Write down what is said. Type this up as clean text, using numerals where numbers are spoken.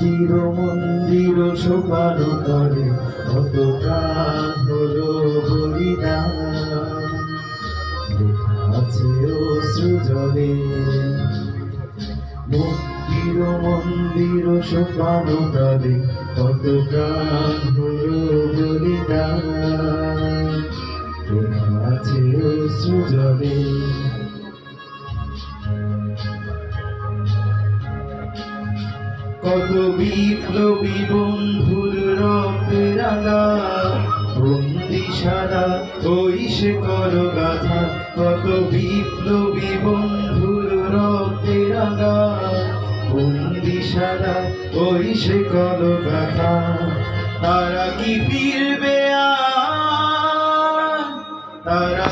মুক্তির মন্দির শোকানো তরে কত প্রাণ হলো বলিদান লেখা আছে অশ্রু জলে। মুক্তির মন্দির শোকানো তরে কত প্রাণ হলো বলিদান লেখা আছে অশ্রু জলে। কত বিপ্লবী বন্ধুর রক্তে রাঙা বন্দিশালা ওই সে করগাথা। কত বিপ্লবী বন্ধুর রক্তে রাঙা বন্দিশালা ওই সে করগাথা। তারা কি ফিরবে আর? তারা